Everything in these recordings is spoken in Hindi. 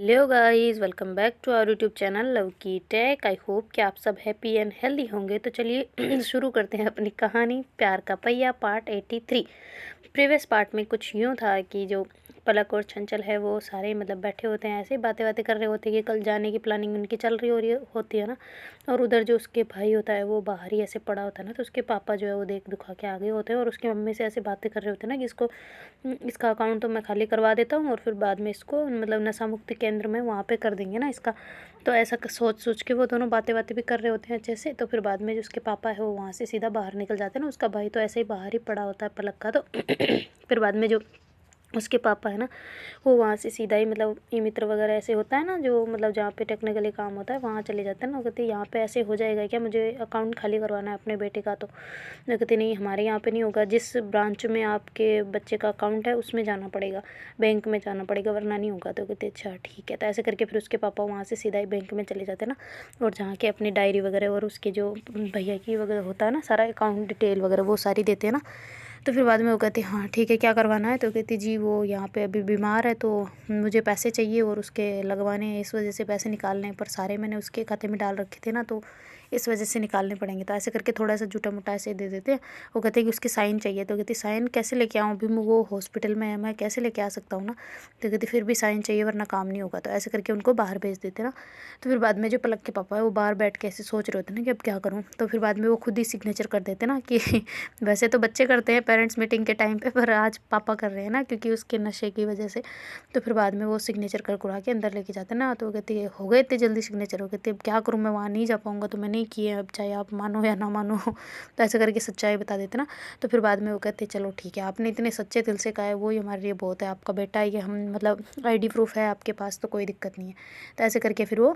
Hello guys, welcome back to our YouTube channel love की टेक। आई होप कि आप सब हैप्पी एंड हेल्दी होंगे। तो चलिए शुरू करते हैं अपनी कहानी प्यार का पहिया पार्ट 83। प्रीवियस पार्ट में कुछ यूँ था कि जो पलक और चंचल है वो सारे मतलब बैठे होते हैं, ऐसे ही बातें बातें कर रहे होते हैं कि कल जाने की प्लानिंग उनकी चल रही हो रही होती है ना। और उधर जो उसके भाई होता है वो बाहर ही ऐसे पड़ा होता है ना, तो उसके पापा जो है वो देख दुखा के आ गए होते हैं और उसकी मम्मी से ऐसे बातें कर रहे होते हैं ना कि इसका अकाउंट तो मैं खाली करवा देता हूँ और फिर बाद में इसको मतलब नशा मुक्ति केंद्र में वहाँ पे कर देंगे ना इसका। तो ऐसा सोच सोच के वो दोनों बातें बातें भी कर रहे होते हैं अच्छे से। तो फिर बाद में जो उसके पापा है वो वहाँ से सीधा बाहर निकल जाते हैं ना, उसका भाई तो ऐसे ही बाहर ही पड़ा होता है पलक का। तो फिर बाद में जो उसके पापा है ना वो वहाँ से सीधा ही मतलब ई मित्र वगैरह ऐसे होता है ना, जो मतलब जहाँ पे टेक्निकली काम होता है वहाँ चले जाते हैं ना। वो कहते यहाँ पे ऐसे हो जाएगा क्या, मुझे अकाउंट खाली करवाना है अपने बेटे का। तो वो कहते नहीं, हमारे यहाँ पे नहीं होगा, जिस ब्रांच में आपके बच्चे का अकाउंट है उसमें जाना पड़ेगा, बैंक में जाना पड़ेगा, वरना नहीं होगा। तो कहते अच्छा ठीक है। तो ऐसे करके फिर उसके पापा वहाँ से सीधा ही बैंक में चले जाते हैं ना, और जहाँ के अपनी डायरी वगैरह और उसके जो भैया की वगैरह होता है ना सारा अकाउंट डिटेल वगैरह वो सारी देते हैं ना। तो फिर बाद में वो कहती हाँ ठीक है, क्या करवाना है। तो कहती जी वो यहाँ पे अभी बीमार है तो मुझे पैसे चाहिए और उसके लगवाने हैं, इस वजह से पैसे निकालने हैं, पर सारे मैंने उसके खाते में डाल रखे थे ना, तो इस वजह से निकालने पड़ेंगे। तो ऐसे करके थोड़ा सा जूठा मोटा ऐसे दे देते हैं। वो कहते हैं कि उसकी साइन चाहिए। तो कहती साइन कैसे लेके आऊँ, अभी वो हॉस्पिटल में है, मैं कैसे लेके आ सकता हूँ ना। तो कहती फिर भी साइन चाहिए वरना काम नहीं होगा। तो ऐसे करके उनको बाहर भेज देते ना। तो फिर बाद में जो पलक के पापा है वो बाहर बैठ के ऐसे सोच रहे होते ना कि अब क्या करूँ। तो फिर बाद में वो खुद ही सिग्नेचर कर देते ना कि वैसे तो बच्चे करते हैं पेरेंट्स मीटिंग के टाइम पे, पर आज पापा कर रहे हैं ना क्योंकि उसके नशे की वजह से। तो फिर बाद में वो सिग्नेचर कर कुरा के अंदर लेके जाते ना। तो वो कहती है हो गए इतने जल्दी सिग्नेचर, हो गए अब क्या करूँ, मैं वहाँ नहीं जा पाऊँगा, तो मैं नहीं किए, अब चाहे आप मानो या ना मानो। तो ऐसे करके सच्चाई बता देते ना। तो फिर बाद में वो कहते चलो ठीक है, आपने इतने सच्चे दिल से कहा है वो ही हमारे लिए बहुत है, आपका बेटा है ये, हम मतलब ID प्रूफ है आपके पास तो कोई दिक्कत नहीं है। तो ऐसे करके फिर वो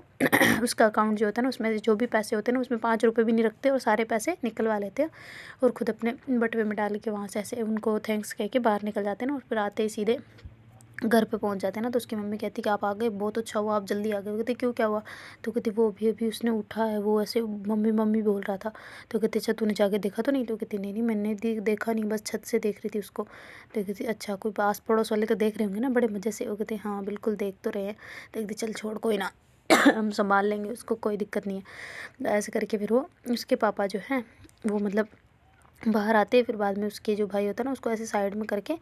उसका अकाउंट जो होता है ना उसमें जो भी पैसे होते हैं ना उसमें 5 रुपये भी नहीं रखते और सारे पैसे निकलवा लेते हैं और ख़ुद अपने बटुए में डाल के वहाँ से ऐसे उनको थैंक्स कह के बाहर निकल जाते हैं ना। और फिर आते ही सीधे घर पे पहुँच जाते हैं ना। तो उसकी मम्मी कहती कि आप आ गए, बहुत अच्छा हुआ आप जल्दी आ गए। कहते क्यों, क्या हुआ। तो कहती वो अभी अभी उसने उठा है, वो ऐसे मम्मी मम्मी बोल रहा था। तो कहती अच्छा तूने जाके देखा तो नहीं। तो कहती नहीं नहीं मैंने देखा नहीं, बस छत से देख रही थी उसको। तो कहती अच्छा कोई पास पड़ोस वाले तो देख रहे होंगे ना बड़े मज़े से। वो कहते हाँ बिल्कुल देख तो रहे हैं। तो कहती चल छोड़ कोई ना हम संभाल लेंगे उसको, कोई दिक्कत नहीं है। तो ऐसे करके फिर वो उसके पापा जो हैं वो मतलब बाहर आते हैं। फिर बाद में उसके जो भाई होता है ना उसको ऐसे साइड में करके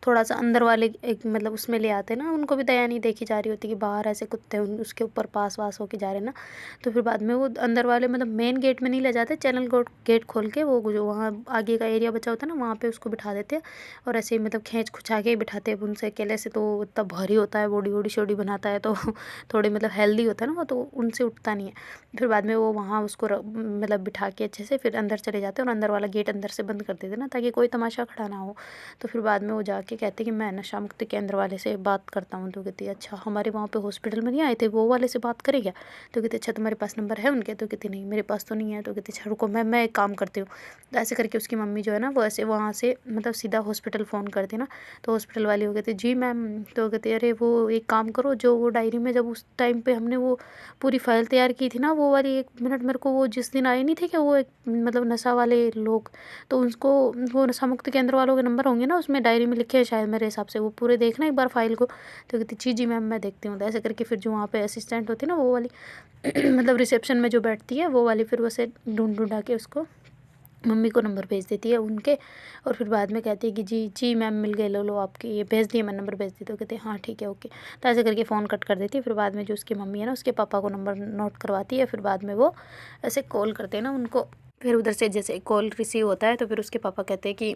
थोड़ा सा अंदर वाले एक मतलब उसमें ले आते हैं ना। उनको भी दया नहीं देखी जा रही होती कि बाहर ऐसे कुत्ते उसके ऊपर पास वास होके जा रहे हैं ना। तो फिर बाद में वो अंदर वाले मतलब मेन गेट में नहीं ले जाते, चैनल गेट खोल के वो जो वहाँ आगे का एरिया बचा होता है ना वहाँ पे उसको बिठा देते हैं और ऐसे ही मतलब खींच खुचा के बिठाते हैं। उनसे अकेले से तो इतना भारी होता है, बॉडी वॉडी शोडी बनाता है, तो थोड़े मतलब हेल्दी होता है ना वो, तो उनसे उठता नहीं है। फिर बाद में वो वहाँ उसको मतलब बिठा के अच्छे से फिर अंदर चले जाते हैं और अंदर वाला गेट अंदर से बंद कर देते ना ताकि कोई तमाशा खड़ा ना हो। तो फिर बाद में वो जाके कहते कि मैं नशा मुक्ति केंद्र वाले से बात करता हूँ। तो कहती अच्छा हमारे वहाँ पे हॉस्पिटल में नहीं आए थे, वो वाले से बात करें क्या। तो कहते अच्छा तुम्हारे पास नंबर है उनके। तो कहती नहीं मेरे पास तो नहीं है। तो कहती अच्छा रुको मैं एक काम करती हूँ। तो ऐसे करके उसकी मम्मी जो है ना वो ऐसे वहाँ से मतलब सीधा हॉस्पिटल फ़ोन करती ना। तो हॉस्पिटल वाली वो कहती जी मैम। तो कहती अरे वो एक काम करो, जो वो डायरी में जब उस टाइम पे हमने वो पूरी फाइल तैयार की थी ना, वो वाली 1 मिनट मेरे को, वो जिस दिन आए नहीं थे क्या वो एक मतलब नशा वाले लोग, तो उसको वो नशा मुक्ति केंद्र वालों के नंबर होंगे ना उसमें डायरी में लिखे हैं शायद मेरे हिसाब से, वो पूरे देखना एक बार फाइल को। तो कहती जी मैम मैं देखती हूँ। तो ऐसे करके फिर जो वहाँ पे असिस्टेंट होती है ना वो वाली मतलब रिसेप्शन में जो बैठती है वो वाली, फिर वो से ढूंढ ढूंढा के उसको मम्मी को नंबर भेज देती है उनके। और फिर बाद में कहती है कि जी मैम मिल गए, लो लो आपके ये भेज दिए, मैं नंबर भेज दी। तो कहते हैं हाँ ठीक है ओके। तो ऐसे करके फ़ोन कट कर देती है। फिर बाद में जो उसकी मम्मी है ना उसके पापा को नंबर नोट करवाती है। फिर बाद में वो ऐसे कॉल करते हैं ना उनको। फिर उधर से जैसे कॉल रिसीव होता है तो फिर उसके पापा कहते हैं कि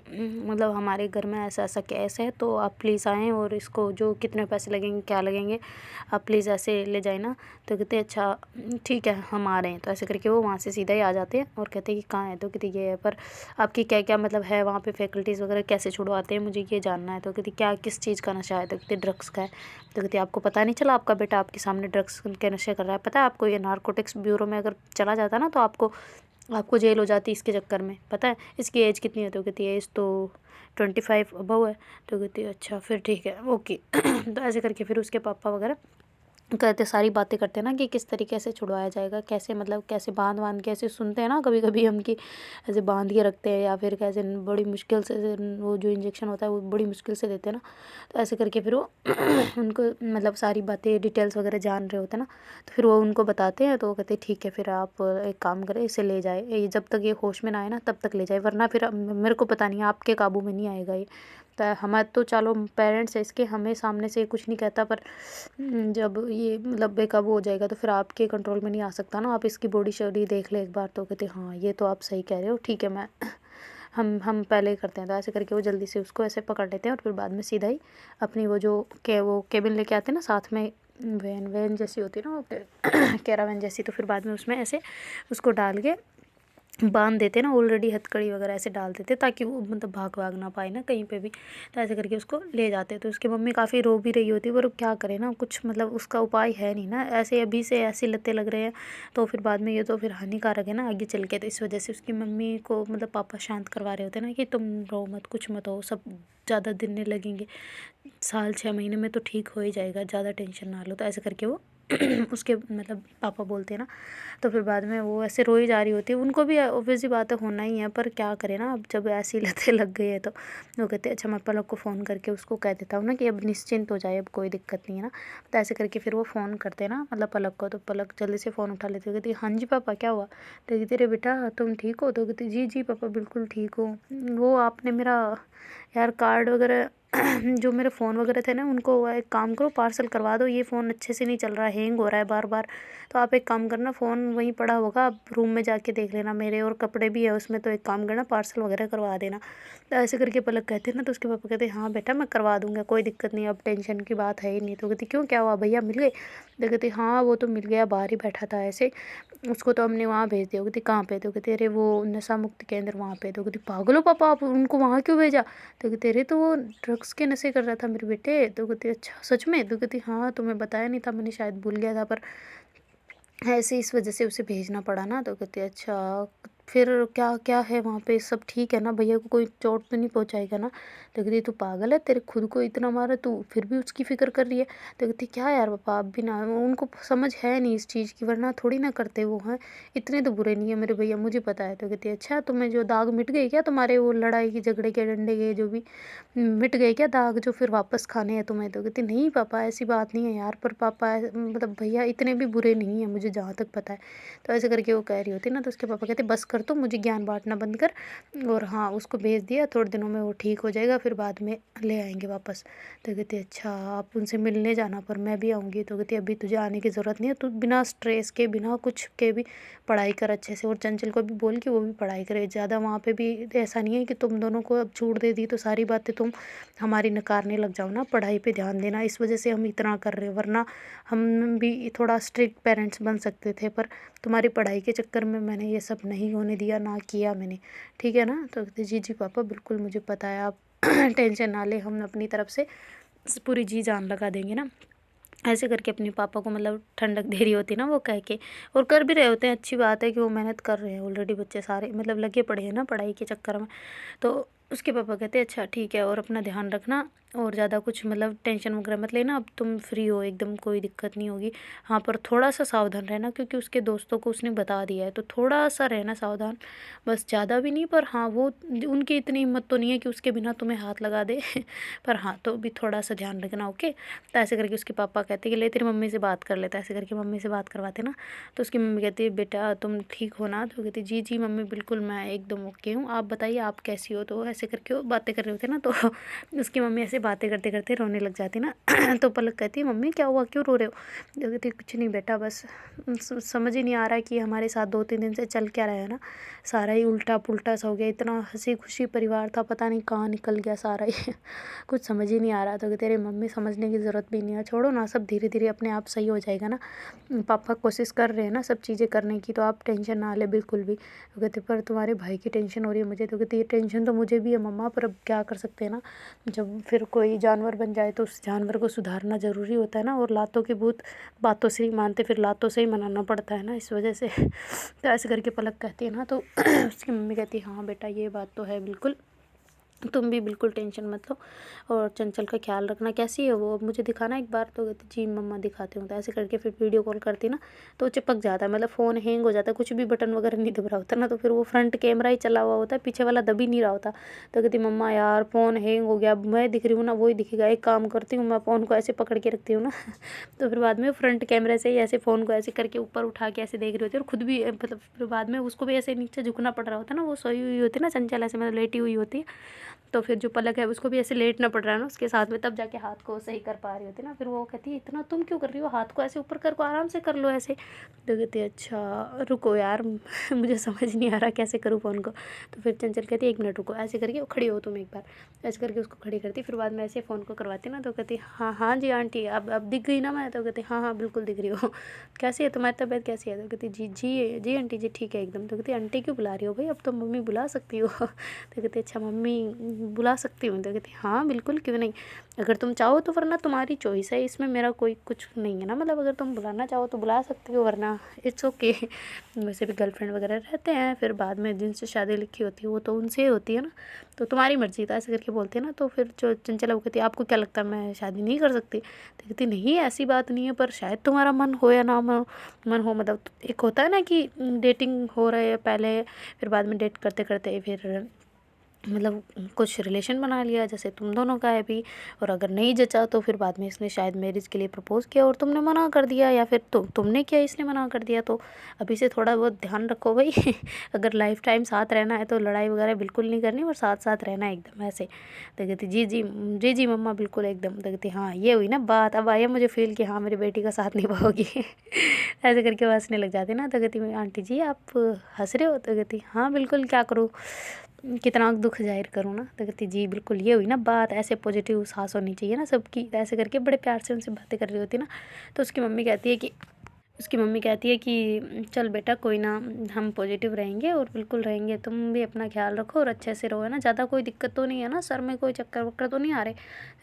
मतलब हमारे घर में ऐसा ऐसा केस है, तो आप प्लीज़ आएँ और इसको जो कितने पैसे लगेंगे क्या लगेंगे आप प्लीज़ ऐसे ले जाए ना। तो कहते हैं अच्छा ठीक है हम आ रहे हैं। तो ऐसे करके वो वहाँ से सीधा ही आ जाते हैं और कहते हैं कि कहाँ है। तो कहती ये है, पर आपकी क्या क्या मतलब है वहाँ पे फैकल्टीज़ वगैरह कैसे छुड़वाते हैं, मुझे ये जानना है। तो कहती क्या किस चीज़ का नशा है। तो कहती ड्रग्स का है। तो कहती आपको पता नहीं चला आपका बेटा आपके सामने ड्रग्स के नशे कर रहा है, पता है आपको, ये नारकोटिक्स ब्यूरो में अगर चला जाता ना तो आपको जेल हो जाती इसके चक्कर में, पता है इसकी एज कितनी है। तो कहती है एज तो 25 अबव है। तो कहती है अच्छा फिर ठीक है ओके। तो ऐसे करके फिर उसके पापा वगैरह कहते सारी बातें करते हैं ना कि किस तरीके से छुड़वाया जाएगा, कैसे मतलब कैसे बांध के ऐसे सुनते हैं ना कभी कभी हम कि ऐसे बांध के रखते हैं, या फिर कैसे बड़ी मुश्किल से वो जो इंजेक्शन होता है वो बड़ी मुश्किल से देते हैं ना। तो ऐसे करके फिर वो उनको मतलब सारी बातें डिटेल्स वगैरह जान रहे होते हैं ना, तो फिर वो उनको बताते हैं। तो वो कहते हैं ठीक है, फिर आप एक काम करें, इसे ले जाए, ये जब तक ये होश में ना आए ना तब तक ले जाए, वरना फिर मेरे को पता नहीं आपके काबू में नहीं आएगा ये। तो हमारे तो चलो पेरेंट्स है इसके, हमें सामने से कुछ नहीं कहता, पर जब ये मतलब बेकाबू हो जाएगा तो फिर आपके कंट्रोल में नहीं आ सकता ना। आप इसकी बॉडी शॉडी देख ले एक बार। तो कहते हाँ ये तो आप सही कह रहे हो, ठीक है, मैं हम पहले ही करते हैं। तो ऐसे करके वो जल्दी से उसको ऐसे पकड़ लेते हैं और फिर बाद में सीधा ही अपनी वो जो वो केबिन लेके आते हैं ना साथ में, वैन जैसी होती है ना वो कैरावैन जैसी, तो फिर बाद में उसमें ऐसे उसको डाल के बांध देते ना, ऑलरेडी हथकड़ी वगैरह ऐसे डाल देते ताकि वो मतलब भाग ना पाए ना कहीं पे भी। तो ऐसे करके उसको ले जाते। तो उसकी मम्मी काफ़ी रो भी रही होती है, पर क्या करे ना, कुछ मतलब उसका उपाय है नहीं ना, ऐसे अभी से ऐसी लतें लग रहे हैं तो फिर बाद में ये तो फिर हानिकारक है ना आगे चल के। तो इस वजह से उसकी मम्मी को मतलब पापा शांत करवा रहे होते ना कि तुम रो मत, कुछ मत हो, सब ज़्यादा दिन नहीं लगेंगे, साल 6 महीने में तो ठीक हो ही जाएगा, ज़्यादा टेंशन ना लो। तो ऐसे करके वो उसके मतलब पापा बोलते हैं ना। तो फिर बाद में वो ऐसे रोई जा रही होती है, उनको भी ऑब्वियस सी बात है होना ही है, पर क्या करें ना, अब जब ऐसी लतें लग गई है तो वो कहते हैं अच्छा मैं पलक को फ़ोन करके उसको कह देता हूँ ना कि अब निश्चिंत हो जाए, अब कोई दिक्कत नहीं है ना। तो ऐसे करके फिर वो फ़ोन करते हैं ना मतलब पलक को। तो पलक जल्दी से फ़ोन उठा लेती है, कहती हाँ जी पापा क्या हुआ। तो कहती अरे बेटा तुम ठीक हो। तो कहती जी जी पापा बिल्कुल ठीक हो। वो आपने मेरा यार कार्ड वगैरह जो मेरे फ़ोन वगैरह थे ना उनको एक काम करो पार्सल करवा दो, ये फ़ोन अच्छे से नहीं चल रहा है, हैंग हो रहा है बार बार। तो आप एक काम करना, फ़ोन वहीं पड़ा होगा, आप रूम में जाके देख लेना, मेरे और कपड़े भी है उसमें, तो एक काम करना पार्सल वगैरह करवा देना। तो ऐसे करके पलक कहते हैं ना, तो उसके पापा कहते हैं हाँ बेटा मैं करवा दूँगा, कोई दिक्कत नहीं, अब टेंशन की बात है ही नहीं। तो कहती क्यों क्या हुआ भैया मिल गए। तो कहती हाँ वो तो मिल गया, बाहर ही बैठा था ऐसे, उसको तो हमने वहाँ भेज दिया। कहती कहाँ पे। तो कहते अरे वो नशा मुक्ति केंद्र वहाँ पे। तो कहती पागल हो पापा, आप उनको वहाँ क्यों भेजा। तो कहते अरे तो वो ड्रग्स के नशे कर रहा था मेरे बेटे। तो कहती अच्छा सच में। तो कहती हाँ तुम्हें बताया नहीं था, मैंने शायद भूल गया था, पर ऐसे इस वजह से उसे भेजना पड़ा ना। तो कहते अच्छा फिर क्या क्या है वहाँ पे, सब ठीक है ना, भैया को कोई चोट तो नहीं पहुँचाएगा ना। तो कहती तू पागल है, तेरे खुद को इतना मारा तू फिर भी उसकी फ़िक्र कर रही है। तो कहती क्या यार पापा आप भी ना, उनको समझ है नहीं इस चीज़ की, वरना थोड़ी ना करते वो हैं, इतने तो बुरे नहीं है मेरे भैया, मुझे पता है। तो कहती अच्छा तुम्हें जो दाग मिट गए क्या तुम्हारे, वो लड़ाई के झगड़े के डंडे के जो भी मिट गए क्या दाग, जो फिर वापस खाने हैं तुम्हें। तो कहती नहीं पापा ऐसी बात नहीं है यार, पर पापा मतलब भैया इतने भी बुरे नहीं हैं मुझे जहाँ तक पता है। तो ऐसे करके वो कह रही होती ना। तो उसके पापा कहते बस कर, तो मुझे ज्ञान बांटना बंद कर। और हाँ उसको भेज दिया, थोड़े दिनों में वो ठीक हो जाएगा, फिर बाद में ले आएंगे वापस। तो कहते अच्छा आप उनसे मिलने जाना, पर मैं भी आऊँगी। तो कहती अभी तुझे आने की ज़रूरत नहीं है, तू बिना स्ट्रेस के बिना कुछ के भी पढ़ाई कर अच्छे से। और चंचल को भी बोल कि वो भी पढ़ाई करे ज़्यादा, वहाँ पे भी ऐसा नहीं है कि तुम दोनों को अब छूट दे दी तो सारी बातें तुम हमारी नकारने लग जाओ ना, पढ़ाई पे ध्यान देना, इस वजह से हम इतना कर रहे हैं, वरना हम भी थोड़ा स्ट्रिक्ट पेरेंट्स बन सकते थे, पर तुम्हारी पढ़ाई के चक्कर में मैंने ये सब नहीं होने दिया, ना किया मैंने, ठीक है ना। तो कहते जी जी पापा बिल्कुल मुझे पता है, आप टेंशन ना ले, हम अपनी तरफ से पूरी जी जान लगा देंगे ना। ऐसे करके अपने पापा को मतलब ठंडक दे रही होती है ना वो कह के, और कर भी रहे होते हैं। अच्छी बात है कि वो मेहनत कर रहे हैं, ऑलरेडी बच्चे सारे मतलब लगे पड़े हैं ना पढ़ाई के चक्कर में। तो उसके पापा कहते हैं अच्छा ठीक है, और अपना ध्यान रखना, और ज़्यादा कुछ मतलब टेंशन वगैरह मत लेना, अब तुम फ्री हो एकदम, कोई दिक्कत नहीं होगी। हाँ पर थोड़ा सा सावधान रहना, क्योंकि उसके दोस्तों को उसने बता दिया है, तो थोड़ा सा रहना सावधान, बस ज़्यादा भी नहीं। पर हाँ वो उनकी इतनी हिम्मत तो नहीं है कि उसके बिना तुम्हें हाथ लगा दे पर हाँ तो भी थोड़ा सा ध्यान रखना, ओके। तो ऐसे करके उसके पापा कहते कि ले तेरी मम्मी से बात कर लेता। ऐसे करके मम्मी से बात करवाते ना। तो उसकी मम्मी कहती है बेटा तुम ठीक हो ना। तो कहती जी जी मम्मी बिल्कुल मैं एकदम ओके हूँ, आप बताइए आप कैसी हो। तो ऐसे करके वो बातें कर रहे होते ना, तो उसकी मम्मी ऐसे बातें करते करते रोने लग जाती ना तो पलक कहती है मम्मी क्या हुआ, क्यों रो रहे हो। तो कहती कुछ नहीं बेटा, बस समझ ही नहीं आ रहा है कि हमारे साथ 2-3 दिन से चल क्या रहा है ना, सारा ही उल्टा पुल्टा सा हो गया, इतना हंसी खुशी परिवार था, पता नहीं कहाँ निकल गया सारा ही कुछ समझ ही नहीं आ रहा। तो कहते अरे मम्मी समझने की ज़रूरत भी नहीं है, छोड़ो ना, सब धीरे धीरे अपने आप सही हो जाएगा ना, पापा कोशिश कर रहे हैं ना सब चीज़ें करने की, तो आप टेंशन ना ले बिल्कुल भी। तो कहते पर तुम्हारे भाई की टेंशन हो रही है मुझे। तो कहती ये टेंशन तो मुझे भी है मम्मा, पर अब क्या कर सकते हैं ना, जब फिर कोई जानवर बन जाए तो उस जानवर को सुधारना ज़रूरी होता है ना, और लातों के भूत बातों से ही मानते, फिर लातों से ही मनाना पड़ता है ना, इस वजह से तो ऐसे करके पलक कहती है ना। तो उसकी मम्मी कहती है हाँ बेटा ये बात तो है बिल्कुल, तुम भी बिल्कुल टेंशन मत लो और चंचल का ख्याल रखना। कैसी है वो, अब मुझे दिखाना एक बार। तो कहती जी मम्मा दिखाते हूँ। तो ऐसे करके फिर वीडियो कॉल करती ना तो चिपक जाता है, मतलब फ़ोन हैंग हो जाता है, कुछ भी बटन वगैरह नहीं दब रहा होता ना, तो फिर वो फ्रंट कैमरा ही चला हुआ होता है, पीछे वाला दब ही नहीं रहा होता। तो कहती मम्मा यार फ़ोन हैंग हो गया, अब मैं दिख रही हूँ ना वही दिखेगा, एक काम करती हूँ मैं फ़ोन को ऐसे पकड़ के रखती हूँ ना तो फिर बाद में फ्रंट कैमरे से ही ऐसे फ़ोन को ऐसे करके ऊपर उठा के ऐसे देख रही होती है, और खुद भी मतलब फिर बाद में उसको भी ऐसे नीचे झुकना पड़ रहा होता है ना, वो सोई हुई होती है ना चंचल, ऐसे मतलब लेटी हुई होती है, तो फिर जो पलक है उसको भी ऐसे लेटना पड़ रहा है ना उसके साथ में, तब जाके हाथ को सही कर पा रही होती है ना। फिर वो कहती है इतना तुम क्यों कर रही हो, हाथ को ऐसे ऊपर कर को आराम से कर लो ऐसे। तो कहती है अच्छा रुको यार मुझे समझ नहीं आ रहा कैसे करूँ फ़ोन को। तो फिर चंचल कहती है 1 मिनट रुको, ऐसे करके खड़ी हो तुम एक बार, ऐसे करके उसको खड़ी करती, फिर बाद में ऐसे फ़ोन को करवाती ना। तो कहती हाँ हाँ जी आंटी अब दिख गई ना मैं। तो कहती हाँ हाँ बिल्कुल दिख रही हो कैसी है तुम्हारी तबीयत कैसी है। तो कहती जी जी जी आंटी जी ठीक है एकदम। तो कहती आंटी क्यों बुला रही हो भाई, अब तो मम्मी बुला सकती हो तो कहती अच्छा मम्मी बुला सकती हूँ। तो कहती हाँ बिल्कुल क्यों नहीं, अगर तुम चाहो तो, वरना तुम्हारी चॉइस है, इसमें मेरा कोई कुछ नहीं है ना, मतलब अगर तुम बुलाना चाहो तो बुला सकती हो, वरना इट्स ओके वैसे भी गर्लफ्रेंड वगैरह रहते हैं, फिर बाद में जिनसे शादी लिखी होती है वो तो उनसे होती है ना, तो तुम्हारी मर्ज़ी। तो ऐसे करके बोलते हैं ना। तो फिर जो चंचला वो कहती है आपको क्या लगता है मैं शादी नहीं कर सकती। तो कहती नहीं ऐसी बात नहीं है, पर शायद तुम्हारा मन हो या ना मन हो, मतलब एक होता है ना कि डेटिंग हो रहे है पहले, फिर बाद में डेट करते करते फिर मतलब कुछ रिलेशन बना लिया जैसे तुम दोनों का है भी, और अगर नहीं जचा तो फिर बाद में इसने शायद मैरिज के लिए प्रपोज़ किया और तुमने मना कर दिया, या फिर तुमने किया इसने मना कर दिया। तो अभी से थोड़ा बहुत ध्यान रखो भाई अगर लाइफ टाइम साथ रहना है तो लड़ाई वगैरह बिल्कुल नहीं करनी, और साथ साथ रहना है एकदम ऐसे। तो कहती जी जी जी जी मम्मा बिल्कुल एकदम। तो कहती हाँ ये हुई ना बात, अब आया मुझे फील कि हाँ मेरी बेटी का साथ निभाओगी ऐसे करके वो हंसने लग जाती ना। तो कहती आंटी जी आप हंस रहे हो। तो कहती हाँ बिल्कुल क्या करूँ, कितना दुख जाहिर करूँ ना। तो कहती जी बिल्कुल ये हुई ना बात, ऐसे पॉजिटिव सास होनी चाहिए ना सबकी। तो ऐसे करके बड़े प्यार से उनसे बातें कर रही होती ना। तो उसकी मम्मी कहती है कि चल बेटा कोई ना, हम पॉजिटिव रहेंगे और बिल्कुल रहेंगे, तुम भी अपना ख्याल रखो और अच्छे से रहो है ना, ज़्यादा कोई दिक्कत तो नहीं है ना, सर में कोई चक्कर वक्कर तो नहीं आ रहे।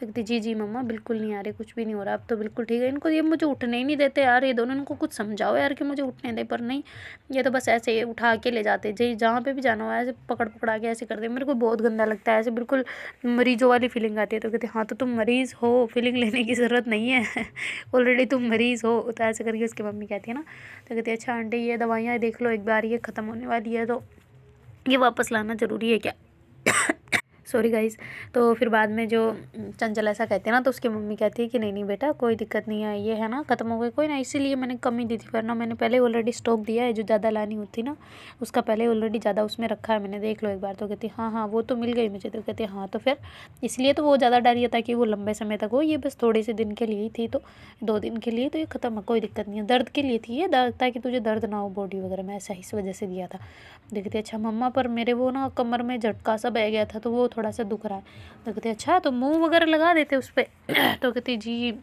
तो कहती जी जी मम्मा बिल्कुल नहीं आ रहे, कुछ भी नहीं हो रहा, अब तो बिल्कुल ठीक है। इनको ये मुझे उठने ही नहीं देते यार, ये दोनों, इनको कुछ समझाओ यार कि मुझे उठने दे, पर नहीं ये तो बस ऐसे उठा के ले जाते, जी जहाँ पे भी जाना हो ऐसे पकड़ पकड़ा के ऐसे करते, मेरे को बहुत गंदा लगता है, ऐसे बिल्कुल मरीजों वाली फीलिंग आती है। तो कहते हाँ तो तुम मरीज़ हो, फीलिंग लेने की ज़रूरत नहीं है ऑलरेडी तुम मरीज़ हो। तो ऐसे करके उसकी मम्मी कहती है ना। तो कहती है अच्छा आंटी ये दवाइयाँ देख लो एक बार, ये ख़त्म होने वाली है तो ये वापस लाना ज़रूरी है क्या सॉरी गाइस। तो फिर बाद में जो चंचल ऐसा कहते हैं ना, तो उसकी मम्मी कहती है कि नहीं नहीं बेटा कोई दिक्कत नहीं है, ये है ना ख़त्म हो गई, कोई ना, इसीलिए मैंने कम ही दी थी, वरना मैंने पहले ऑलरेडी स्टॉक दिया है, जो ज़्यादा लानी होती ना उसका पहले ऑलरेडी ज़्यादा उसमें रखा है मैंने, देख लो एक बार। तो कहती हाँ हाँ वो तो मिल गई मुझे। तो कहती हाँ तो फिर इसलिए तो वो ज़्यादा डर रही था कि वो लंबे समय तक हो, ये बस थोड़े से दिन के लिए ही थी, तो 2 दिन के लिए, तो ये ख़त्म है कोई दिक्कत नहीं है, दर्द के लिए थी ये, दर्द ताकि तुझे दर्द ना हो बॉडी वगैरह में, ऐसा इस वजह से दिया था। देखती अच्छा मम्मा पर मेरे वो ना कमर में झटका सा बह गया था, तो वो थोड़ा सा दुख रहा है। तो कहते अच्छा तो मुँह वगैरह लगा देते उस पर तो कहती जी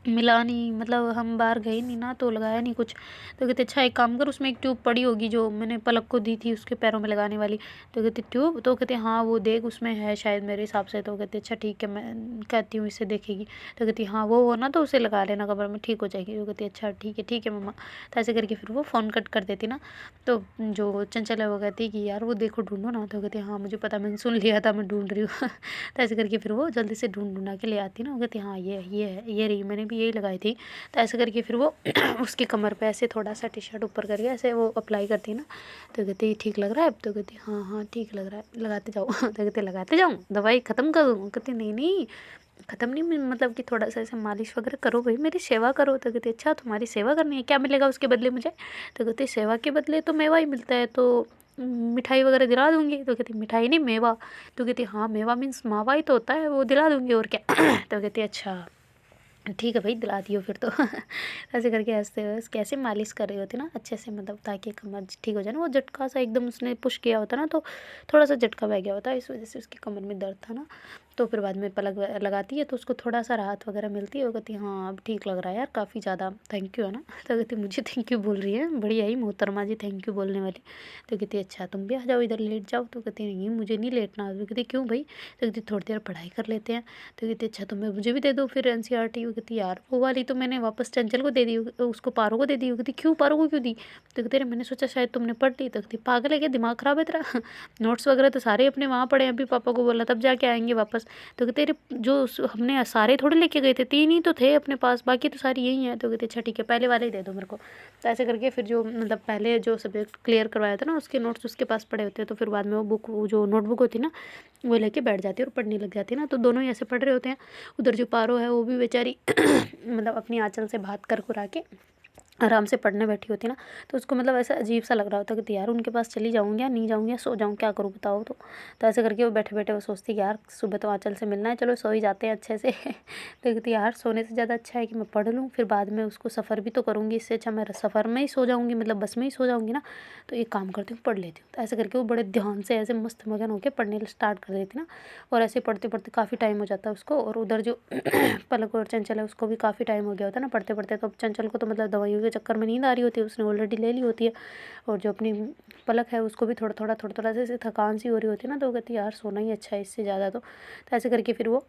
मिला नहीं, मतलब हम बाहर गए नहीं ना तो लगाया नहीं कुछ। तो कहते अच्छा एक काम कर, उसमें एक ट्यूब पड़ी होगी जो मैंने पलक को दी थी उसके पैरों में लगाने वाली। तो कहती ट्यूब, तो कहते हाँ वो देख उसमें है शायद मेरे हिसाब से। तो कहते अच्छा ठीक है मैं कहती हूँ इससे देखेगी। तो कहती हाँ वो हो ना तो उसे लगा लेना कमर में, ठीक हो जाएगी। तो कहती अच्छा ठीक है मम्मा। तो ऐसे करके फिर वो फ़ोन कट कर देती ना। तो जो चंचल है वो कहती कि यार वो देखो ढूंढो ना। तो कहती हाँ मुझे पता, मैंने सुन लिया था, मैं ढूंढ रही हूँ तो ऐसे करके फिर वो जल्दी से ढूंढा के ले आती ना। वो कहती हाँ ये है ये रही, मैंने भी यही लगाई थी। तो ऐसे करके फिर वो उसकी कमर पे ऐसे थोड़ा सा टी शर्ट ऊपर करके ऐसे वो अप्लाई करती ना। तो कहती ठीक लग रहा है। तो कहती हाँ हाँ ठीक लग रहा है, लगाते जाओ तो कहते लगाते जाऊँ, दवाई ख़त्म कर दूँ। कहती नहीं नहीं ख़त्म नहीं, मतलब कि थोड़ा सा ऐसे मालिश वगैरह करो भाई, मेरी सेवा करो। तो कहती अच्छा तुम्हारी सेवा करनी है, क्या मिलेगा उसके बदले मुझे। तो कहती सेवा के बदले तो मेवा ही मिलता है, तो मिठाई वगैरह दिला दूँगी। तो कहती मिठाई नहीं मेवा। तो कहती हाँ मेवा मीन्स मावा ही तो होता है, वो दिला दूँगी और क्या तो कहती अच्छा ठीक है भाई दिला दियो फिर तो ऐसे करके हंसते हुए कैसे मालिश कर रही होती ना अच्छे से, मतलब ताकि कमर ठीक हो जाए ना। वो झटका सा एकदम उसने पुश किया होता ना, तो थोड़ा सा झटका बह गया होता, इस वजह से उसकी कमर में दर्द था ना। तो फिर बाद में पलक लगाती है तो उसको थोड़ा सा राहत वगैरह मिलती है। वो कहती है हाँ अब ठीक लग रहा है यार, काफ़ी ज़्यादा थैंक यू है ना। तो कहती मुझे थैंक यू बोल रही है, बढ़िया ही मोहतरमा जी थैंक यू बोलने वाली। तो कहती अच्छा तुम भी आ जाओ इधर लेट जाओ। तो कहती नहीं मुझे नहीं लेटना। तो कहती क्यों भाई। तो कहती थोड़ी देर पढ़ाई कर लेते हैं। तो कहती अच्छा तुम्हें मुझे भी दे दो फिर NCERT। वो कहती यार वो वाली तो मैंने वापस चंचल को दे दी, उसको पारो को दे दी। वो कहती क्यों पारो को क्यों दी। तो कहती मैंने सोचा शायद तुमने पढ़ ली। तो कहती पागल है क्या, दिमाग ख़राब है तेरा। नोट्स वगैरह तो सारे अपने वहाँ पड़े हैं, अभी पापा को बोला तब जाके आएंगे वापस। तो कहते जो हमने सारे थोड़े लेके गए थे, 3 ही तो थे अपने पास, बाकी तो सारी यही हैं। तो कहते अच्छा ठीक है पहले वाले ही दे दो मेरे को। तो ऐसे करके फिर जो मतलब पहले जो सब्जेक्ट क्लियर करवाया था ना उसके नोट्स उसके पास पड़े होते हैं। तो फिर बाद में वो बुक जो नोटबुक होती ना वो लेके बैठ जाती है और पढ़ने लग जाती है ना। तो दोनों ही ऐसे पढ़ रहे होते हैं। उधर जो पारो है वो भी बेचारी मतलब अपनी आंचल से बात कर कुरा के आराम से पढ़ने बैठी होती ना। तो उसको मतलब ऐसा अजीब सा लग रहा होता कि यार उनके पास चली जाऊँगी या नहीं जाऊँगी या सो जाऊँ, क्या करूँ बताओ। तो ऐसे करके वो बैठे बैठे वो सोचती कि यार सुबह तो आंचल से मिलना है, चलो सो ही जाते हैं अच्छे से। तो कहती यार सोने से ज़्यादा अच्छा है कि मैं पढ़ लूँ, फिर बाद में उसको सफ़र भी तो करूँगी, इससे अच्छा मैं सफ़र में ही सो जाऊँगी, मतलब बस में ही सो जाऊँगी ना। तो एक काम करती हूँ पढ़ लेती हूँ। तो ऐसे करके वो बड़े ध्यान से ऐसे मस्त मगन होकर पढ़ने स्टार्ट कर देती ना। और ऐसे पढ़ते पढ़ते काफ़ी टाइम हो जाता है उसको। और उधर जो पलक और चंचल है उसको भी काफ़ी टाइम हो गया होता है ना पढ़ते पढ़ते। तो अब चंचल को तो मतलब दवाइयों के चक्कर में नींद आ रही होती है, उसने ऑलरेडी ले ली होती है। और जो अपनी पलक है उसको भी थोड़ा थोड़ा से थकान सी हो रही होती है ना। तो वो कहती है यार सोना ही अच्छा है इससे ज़्यादा। तो ऐसे करके फिर वो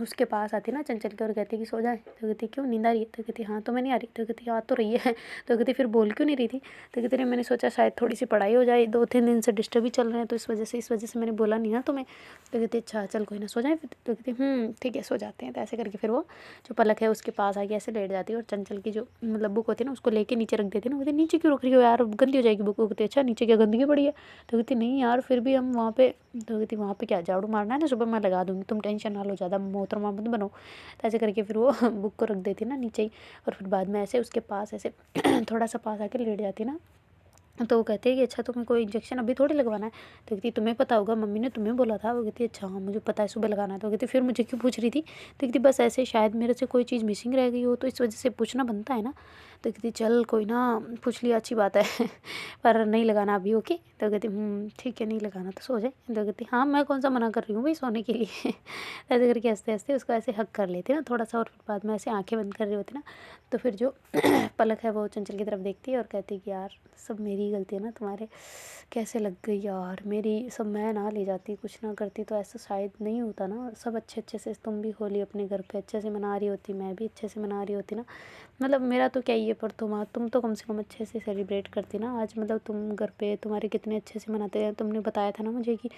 उसके पास आती ना चंचल के और कहती कि सो जाए। तो कहती क्यों नींद आ रही है। तो कहती हाँ तो मैं नहीं आ रही। तो कहती आ तो रही है। तो कहती फिर बोल क्यों नहीं रही थी। तो कहती नहीं मैंने सोचा शायद थोड़ी सी पढ़ाई हो जाए, 2-3 दिन से डिस्टर्ब ही चल रहे हैं तो इस वजह से मैंने बोला नहीं ना तुम्हें। तो कहती अच्छा चल कोई ना सो जाए फिर। तो कहती ठीक है सो जाते हैं। तो ऐसे करके फिर वो जो पलक है उसके पास आके ऐसे लेट जाती है और चंचल की जो मतलब बुक होती है ना उसको लेके नीचे रख देती है ना। कहती नीचे क्यों रख रही हो यार, गंदी हो जाएगी बुक। कहती अच्छा नीचे क्या गंदगी पड़ी है। तो कहती नहीं यार फिर भी हम वहाँ पे। तो कहती वहाँ पे क्या झाड़ू मारना है ना, सुबह मैं लगा दूँगी, तुम टेंशन ना लो ज़्यादा, मोहतरमा मत बनो। तो ऐसे करके फिर वो बुक को रख देती ना नीचे ही। और फिर बाद में ऐसे उसके पास ऐसे थोड़ा सा पास आके लेट जाती ना। तो वो कहते हैं कि अच्छा तुम्हें कोई इंजेक्शन अभी थोड़ी लगवाना है। तो कहती तुम्हें पता होगा, मम्मी ने तुम्हें बोला था। वो कहती अच्छा हाँ मुझे पता है सुबह लगाना है। तो कहती फिर मुझे क्यों पूछ रही थी। तो कहती बस ऐसे शायद मेरे से कोई चीज़ मिसिंग रह गई हो तो इस वजह से पूछना बनता है ना। तो कहती चल कोई ना पूछ लिया अच्छी बात है पर नहीं लगाना अभी ओके। तो कहती ठीक है नहीं लगाना तो सो जाए। तो कहती हाँ मैं कौन सा मना कर रही हूँ भाई सोने के लिए। ऐसे करके हंसते हंसते उसको ऐसे हक कर लेते ना थोड़ा सा। और फिर बाद में ऐसे आंखें बंद कर रही होती ना। तो फिर जो पलक है वो चंचल की तरफ देखती है और कहती है कि यार सब मेरी गलती है ना, तुम्हारे कैसे लग गई यार मेरी, सब मैं ना ले जाती कुछ ना करती तो ऐसा शायद नहीं होता ना। सब अच्छे से तुम भी होली अपने घर पे अच्छे से मना रही होती, मैं भी अच्छे से मना रही होती ना। मतलब मेरा तो क्या ही है पर तुम तो कम से कम अच्छे से सेलिब्रेट करती ना आज। मतलब तुम घर पे तुम्हारे कितने अच्छे से मनाते हैं, तुमने बताया था ना मुझे कि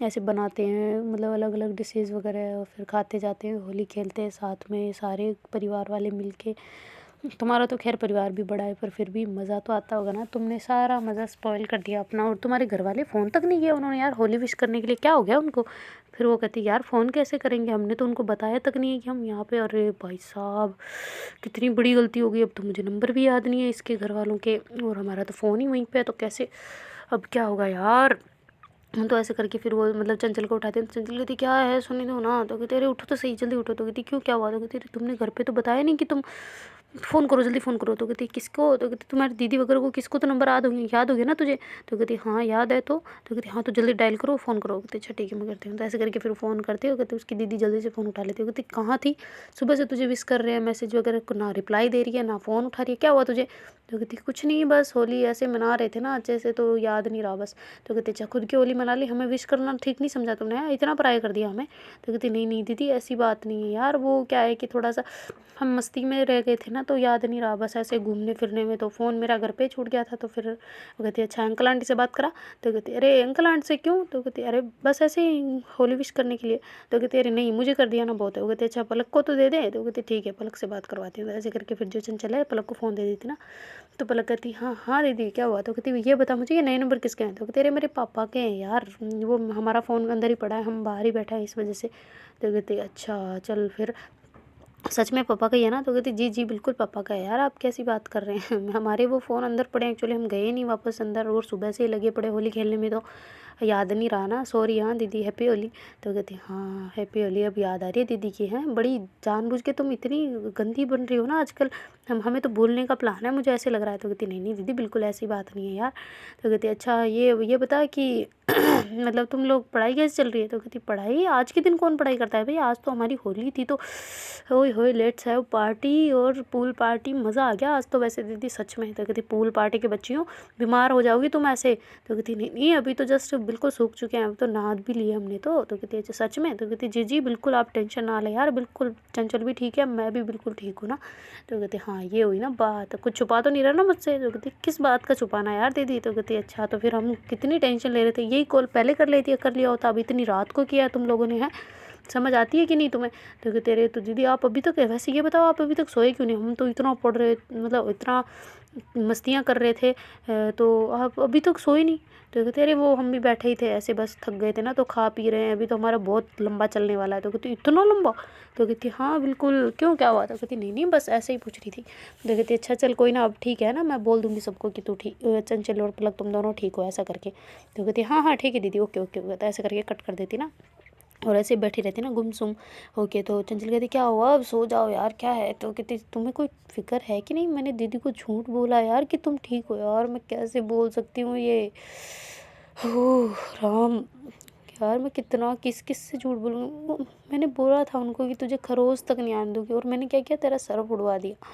ऐसे बनाते हैं मतलब अलग अलग डिशेज़ वगैरह और फिर खाते जाते हैं, होली खेलते हैं साथ में सारे परिवार वाले मिल के। तुम्हारा तो खैर परिवार भी बड़ा है पर फिर भी मज़ा तो आता होगा ना। तुमने सारा मज़ा स्पॉइल कर दिया अपना। और तुम्हारे घर वाले फ़ोन तक नहीं किया उन्होंने यार होली विश करने के लिए, क्या हो गया उनको। फिर वो कहती यार फ़ोन कैसे करेंगे, हमने तो उनको बताया तक नहीं है कि हम यहाँ पे। अरे भाई साहब कितनी बड़ी गलती हो गई, अब तो मुझे नंबर भी याद नहीं है इसके घर वालों के और हमारा तो फ़ोन ही वहीं पे है तो कैसे अब क्या होगा यार। तो ऐसे करके फिर वो मतलब चंचल को उठाते हैं। तो चंचल कहती क्या है सुनी दो ना। तो कहते अरे उठो तो सही जल्दी उठो। तो कहती क्यों क्या हुआ। तो कहती तुमने घर पे तो बताया नहीं कि तुम फ़ोन करो जल्दी फ़ोन करो। तो कहती किसको। तो कहती तुम्हारी दीदी वगैरह को किसको तो नंबर याद हो गया ना तुझे। तो कहती हाँ याद है। तो कहती हाँ तो जल्दी डायल करो फ़ोन करो। कहती अच्छा ठीक है मैं करती हूँ। तो ऐसे करके फिर फ़ोन करती हो। कहती उसकी दीदी जल्दी से फ़ोन उठा लेती हो। कहती कहाँ थी, सुबह से तुझे विश कर रहे हैं मैसेज वगैरह को ना रिप्लाई दे रही है ना फ़ोन उठा रही है, क्या हुआ तुझे। तो कहती कुछ नहीं बस होली ऐसे मना रहे थे ना अच्छे से तो याद नहीं रहा बस। तो कहती अच्छा खुद की होली मना ली, हमें विश करना ठीक नहीं समझा तुमने, इतना पराया कर दिया हमें। तो कहती नहीं नहीं दीदी ऐसी बात नहीं है यार, वो क्या है कि थोड़ा सा हम मस्ती में रह गए थे ना तो याद नहीं रहा बस ऐसे घूमने फिरने में। तो फ़ोन मेरा घर पे छूट गया था। तो फिर वो कहती अच्छा अंकल आंटी से बात करा। तो कहती अरे अंकल आंटी से क्यों। तो कहती अरे बस ऐसे ही होली विश करने के लिए। तो कहती अरे नहीं मुझे कर दिया ना बहुत है। वो कहती अच्छा पलक को तो दे दे। तो कहती ठीक है पलक से बात करवाती हूँ। तो ऐसे करके फिर जो चंचल है पलक को फ़ोन दे देती ना। तो पलक कहती हाँ हाँ दीदी क्या हुआ। तो कहती ये बता मुझे ये नए नंबर किसके हैं। तो कहती अरे मेरे पापा के हैं यार, वो हमारा फ़ोन अंदर ही पड़ा है, हम बाहर ही बैठा है इस वजह से। तो कहती अच्छा चल फिर सच में पापा का ही है ना। तो कहती जी जी बिल्कुल पापा का है यार, आप कैसी बात कर रहे हैं हमारे वो फ़ोन अंदर पड़े हैं एक्चुअली, हम गए नहीं वापस अंदर और सुबह से ही लगे पड़े होली खेलने में तो याद नहीं रहा ना, सॉरी हाँ दीदी हैप्पी होली। तो कहती हाँ हैप्पी होली, अब याद आ रही है दीदी की। हैं बड़ी जानबूझ के तुम इतनी गंदी बन रही हो ना आजकल, हमें तो भूलने का प्लान है मुझे ऐसे लग रहा है। तो कहती नहीं नहीं दीदी बिल्कुल ऐसी बात नहीं है यार। तो कहती अच्छा ये बता कि मतलब तुम लोग पढ़ाई कैसे चल रही है? तो कहती पढ़ाई, आज के दिन कौन पढ़ाई करता है भाई, आज तो हमारी होली थी तो ओए होए लेट्स हैव पार्टी और पूल पार्टी, मज़ा आ गया आज तो वैसे दीदी सच में। तो कहती पूल पार्टी के बच्चियों बीमार हो जाओगी तुम ऐसे। तो कहती नहीं नहीं अभी तो जस्ट बिल्कुल सूख चुके हैं, अब तो नहा भी लिए हमने तो कहती अच्छा सच में? तो कहती जी जी बिल्कुल आप टेंशन ना लें यार, बिल्कुल चंचल भी ठीक है, मैं भी बिल्कुल ठीक हूँ ना। तो कहती हाँ ये हुई ना बात, कुछ छुपा तो नहीं रहा ना मुझसे? तो कहती किस बात का छुपाना यार दीदी। तो कहती अच्छा तो फिर हम कितनी टेंशन ले रहे थे, यही कॉल पहले कर लिया होता, अब इतनी रात को किया तुम लोगों ने, है समझ आती है कि नहीं तुम्हें? तो कहते तेरे तो दीदी आप अभी तक, वैसे ये बताओ आप अभी तक सोए क्यों नहीं? हम तो इतना पढ़ रहे, मतलब इतना मस्तियाँ कर रहे थे, तो आप अभी तक सोए नहीं? तो कहते अरे वो हम भी बैठे ही थे ऐसे, बस थक गए थे ना तो खा पी रहे हैं, अभी तो हमारा बहुत लंबा चलने वाला है। तो कहती इतना लंबा? तो कहती हाँ बिल्कुल, क्यों क्या हुआ? तो कहती नहीं नहीं बस ऐसे ही पूछ रही थी। तो कहती अच्छा चल कोई ना, अब ठीक है ना, मैं बोल दूँगी सबको कि तू ठीक, चंचल और पलक तुम दोनों ठीक हो ऐसा करके। तो कहती हाँ हाँ ठीक है दीदी, ओके ओके ओके, तो ऐसे करके कट कर देती ना, और ऐसे बैठी रहती ना गुमसुम होके। तो चंचल कहती क्या हुआ, अब सो जाओ यार क्या है? तो कहती तुम्हें कोई फिक्र है कि नहीं, मैंने दीदी को झूठ बोला यार कि तुम ठीक हो यार, मैं कैसे बोल सकती हूँ ये, ओह राम यार मैं कितना किस किस से झूठ बोलूँ। मैंने बोला था उनको कि तुझे खरोच तक नहीं आने दूँगी, और मैंने क्या किया, तेरा सर उड़वा दिया।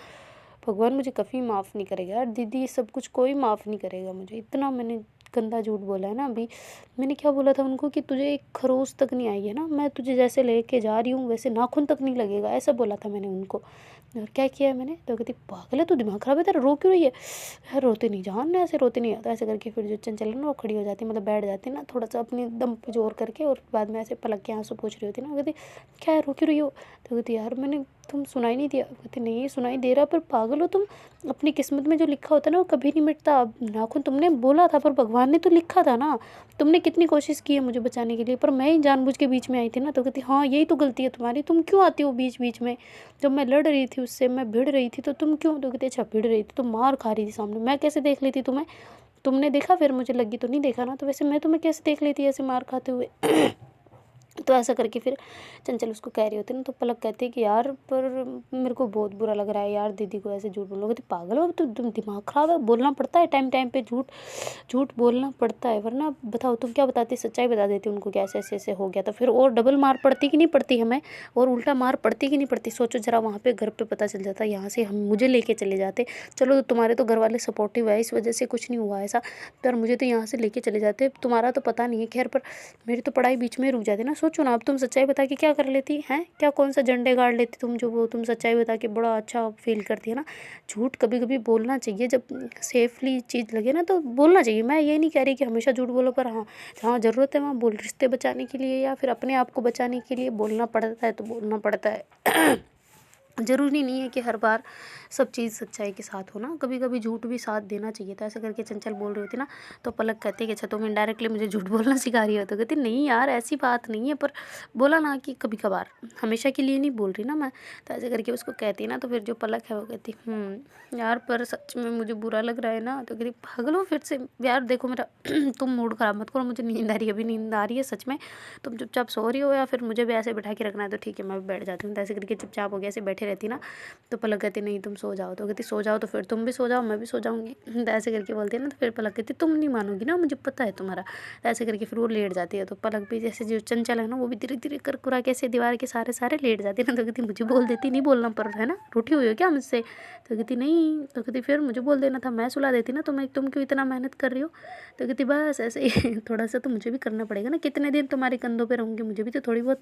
भगवान मुझे कभी माफ़ नहीं करेगा यार दीदी, ये सब कुछ कोई माफ़ नहीं करेगा मुझे, इतना मैंने गंदा झूठ बोला है ना अभी। मैंने क्या बोला था उनको कि तुझे एक खरोच तक नहीं आई है ना, मैं तुझे जैसे लेके जा रही हूँ वैसे नाखून तक नहीं लगेगा, ऐसा बोला था मैंने उनको। और क्या किया है मैंने? तो कहती पागल है तू, दिमाग खराब है तेरा, रो क्यों रही है? यार रोते नहीं जान, ऐसे रोते नहीं आता। ऐसे करके फिर जो चंचल है ना वो खड़ी हो जाती, मतलब बैठ जाती ना थोड़ा सा अपनी दम पे जोर करके, और बाद में ऐसे पलक के आंसू पोंछ रही होती ना। कहती क्या है रो क्यों रही हो? तो कहती यार मैंने, तुम सुनाई नहीं दिया? कहती नहीं सुनाई दे रहा, पर पागल हो तुम, अपनी किस्मत में जो लिखा होता है ना वो कभी नहीं मिटता। अब नाखून तुमने बोला था पर भगवान ने तो लिखा था ना, तुमने कितनी कोशिश की है मुझे बचाने के लिए, पर मैं ही जानबूझ के बीच में आई थी ना। तो कहती हाँ यही तो गलती है तुम्हारी, तुम क्यों आती हो बीच बीच में, जब मैं लड़ रही थी उससे, मैं भिड़ रही थी तो तुम क्यों? तो कहती अच्छा भिड़ रही थी तो मार खा रही थी सामने, मैं कैसे देख लेती तुम्हें? तुमने देखा फिर मुझे लगी तो नहीं देखा ना, तो वैसे मैं तुम्हें कैसे देख लेती ऐसे मार खाते हुए? तो ऐसा करके फिर चंचल उसको कह रही होती है ना, तो पलक कहती है कि यार पर मेरे को बहुत बुरा लग रहा है यार दीदी को ऐसे झूठ बोलोगे तो, पागल हो तुम दिमाग ख़राब है, बोलना पड़ता है टाइम टाइम पे, झूठ झूठ बोलना पड़ता है, वरना बताओ तुम क्या बताती, सच्चाई बता देती उनको कि ऐसे ऐसे ऐसे हो गया, तो फिर और डबल मार पड़ती कि नहीं पड़ती हमें, और उल्टा मार पड़ती कि नहीं पड़ती? सोचो ज़रा, वहाँ पे घर पे पता चल जाता, यहाँ से हम मुझे लेके चले जाते, चलो तुम्हारे तो घर वाले सपोर्टिव है इस वजह से कुछ नहीं हुआ ऐसा, पर मुझे तो यहाँ से लेके चले जाते, तुम्हारा तो पता नहीं है खैर, पर मेरी तो पढ़ाई बीच में रुक जाती ना। सोचो ना, अब तुम सच्चाई बता के क्या कर लेती हैं, क्या कौन सा झंडे गाड़ लेती तुम, जो वो तुम सच्चाई बता के बड़ा अच्छा फील करती है ना। झूठ कभी कभी बोलना चाहिए, जब सेफली चीज़ लगे ना तो बोलना चाहिए। मैं ये नहीं कह रही कि हमेशा झूठ बोलो, पर हाँ जहाँ ज़रूरत है वहाँ बोल, रिश्ते बचाने के लिए या फिर अपने आप को बचाने के लिए बोलना पड़ता है तो बोलना पड़ता है। ज़रूरी नहीं है कि हर बार सब चीज़ सच्चाई के साथ हो ना, कभी कभी झूठ भी साथ देना चाहिए। तो ऐसा करके चंचल बोल रही होती ना, तो पलक कहती है कि अच्छा तुम इनडायरेक्टली मुझे झूठ बोलना सिखा रही हो? तो कहती नहीं यार ऐसी बात नहीं है, पर बोला ना कि कभी कभार, हमेशा के लिए नहीं बोल रही ना मैं। तो ऐसे करके उसको कहती है ना, तो फिर जो पलक है वो कहती यार पर सच में मुझे बुरा लग रहा है ना। तो कहती पागल हो फिर से यार, देखो मेरा तुम मूड ख़राब मत करो, मुझे नींद आ रही है, अभी नींद आ रही है सच में, तुम चुपचाप सो रही हो या फिर मुझे भी ऐसे बैठा के रखना है तो ठीक है मैं भी बैठ जाती हूँ। तो ऐसे करके चुपचाप हो गया, ऐसे बैठे रहती ना। तो पलक कहती नहीं तुम सो जाओ। तो कहती सो जाओ तो फिर तुम भी सो जाओ, मैं भी सो जाऊँगी। तो ऐसे करके बोलती है ना, तो फिर पलक कहती तुम नहीं मानोगी ना, मुझे पता है तुम्हारा। तो ऐसे करके फिर वो लेट जाती है। तो पलक भी जैसे जो चंचल है ना, वो भी धीरे धीरे कर कुरा के ऐसे दीवार के सारे सारे लेट जाती है ना। तो कहती मुझे बोल देती, नहीं बोलना पड़ रहा है ना, रूठी हुई हो क्या मुझसे? तो कहती नहीं। तो कहती फिर मुझे बोल देना था, मैं सुला देती ना तुम्हें, तुम क्यों इतना मेहनत कर रही हो? तो कहती बस ऐसे ही थोड़ा सा तो मुझे भी करना पड़ेगा ना, कितने दिन तुम्हारे कंधों पे रहूँगी, मुझे भी तो थोड़ी बहुत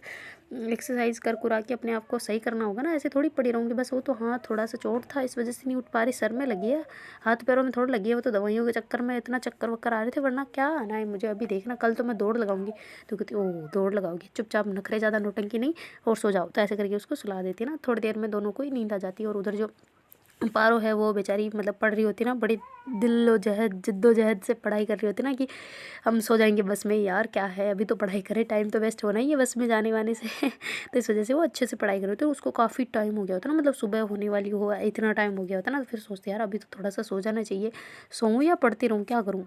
एक्सरसाइज कर कुरा के अपने आप को सही करना होगा ना, ऐसे थोड़ी पड़ी रहूँगी बस। वो तो हाँ थोड़ा सा चोट था इस वजह से नहीं उठ पा रही, सर में लगी है, हाथ पैरों में थोड़ा लगी है, वो तो दवाइयों के चक्कर में इतना चक्कर वक्कर आ रहे थे, वरना क्या आना है मुझे अभी, देखना कल तो मैं दौड़ लगाऊंगी। तो कहती ओह दौड़ लगाओगी, चुपचाप नखरे ज़्यादा नौटंकी नहीं, और सो जाओ। तो ऐसे करके उसको सुला देती है ना, थोड़ी देर में दोनों को ही नींद आ जाती है। और उधर जो पारो है वो बेचारी मतलब पढ़ रही होती ना, बड़ी दिल्लो-जहद जिद्दो-जहद से पढ़ाई कर रही होती ना, कि हम सो जाएंगे बस में, यार क्या है अभी तो पढ़ाई करें, टाइम तो वेस्ट होना ही है बस में जाने वाने से। तो इस वजह से वो अच्छे से पढ़ाई कर रही होती है। उसको काफ़ी टाइम हो गया होता ना, मतलब सुबह होने वाली हो, इतना टाइम हो गया होता ना, तो फिर सोचते यार अभी तो थोड़ा सा सो जाना चाहिए, सोऊं या पढ़ती रहूँ, क्या करूँ?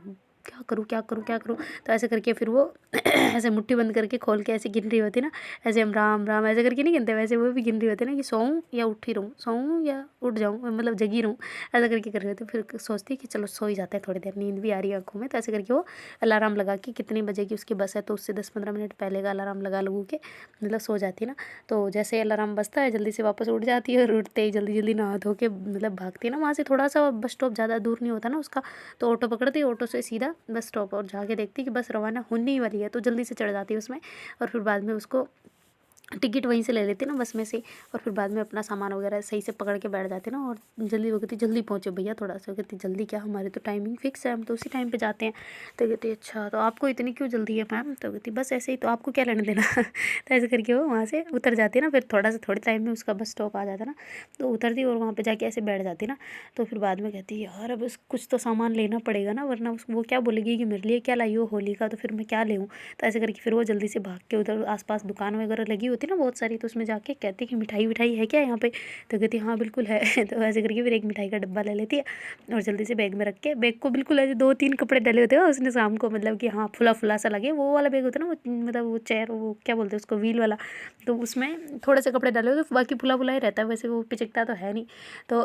क्या करूँ क्या करूँ क्या करूँ। तो ऐसे करके फिर वो ऐसे मुट्ठी बंद करके खोल के ऐसे गिन रही होती ना, ऐसे हम राम राम ऐसे करके नहीं गिनते, वैसे वो भी गिन रही होती ना कि सोऊं या उठ ही रहूँ, सोऊं या उठ जाऊँ, मतलब जगी रहूँ, ऐसा करके कर रहे होते। फिर सोचती कि चलो सो ही जाते हैं थोड़ी देर, नींद भी आ रही है आंखों में। तो ऐसे करके वो अलार्म लगा के कितने बजे की उसकी बस है तो उससे 10-15 मिनट पहले का अलार्म लगा लगू के मतलब सो जाती है ना। तो जैसे अलार्म बजता है जल्दी से वापस उठ जाती है और उठते ही जल्दी जल्दी नहा धो के मतलब भागती है ना वहाँ से, थोड़ा सा बस स्टॉप ज़्यादा दूर नहीं होता ना उसका, तो ऑटो पकड़ती, ऑटो से सीधा बस स्टॉप और जाके देखती कि बस रवाना होने ही वाली है, तो जल्दी से चढ़ जाती है उसमें। और फिर बाद में उसको टिकट वहीं से ले लेते ना बस में से, और फिर बाद में अपना सामान वगैरह सही से पकड़ के बैठ जाते ना। और जल्दी वो कहती जल्दी पहुँचो भैया थोड़ा सा, कहती जल्दी क्या, हमारे तो टाइमिंग फिक्स है, हम तो उसी टाइम पे जाते हैं। तो कहती अच्छा तो आपको इतनी क्यों जल्दी है मैम, तो कहती बस ऐसे ही, तो आपको क्या लेने देना। तो ऐसे करके वो वहाँ से उतर जाती है ना, फिर थोड़ा सा थोड़े टाइम में उसका बस स्टॉप आ जाता ना, तो उतरती और वहाँ पर जाके ऐसे बैठ जाती ना। तो फिर बाद में कहती यार अब कुछ तो सामान लेना पड़ेगा ना, वरना वो क्या बोलेगी कि मेरे लिए क्या लाई हो होली का, तो फिर मैं क्या लेऊँ। तो ऐसे करके फिर वो जल्दी से भाग के उधर आसपास दुकान वगैरह लगी होती ना बहुत सारी, तो उसमें जाके कहती कि मिठाई विठाई है क्या यहाँ पे, तो कहती हाँ बिल्कुल है। तो ऐसे करके फिर एक मिठाई का डब्बा ले लेती है और जल्दी से बैग में रख के, बैग को बिल्कुल ऐसे 2-3 कपड़े डाले होते हैं उसने शाम को, मतलब कि हाँ फुला फुला सा लगे, वो वाला बैग होता है ना वो, मतलब वो चेयर वो क्या बोलते हैं उसको, व्हील वाला, तो उसमें थोड़े से कपड़े डाले होते, तो बाकी फुला फुला ही रहता है, वैसे वो पिचकता तो है नहीं। तो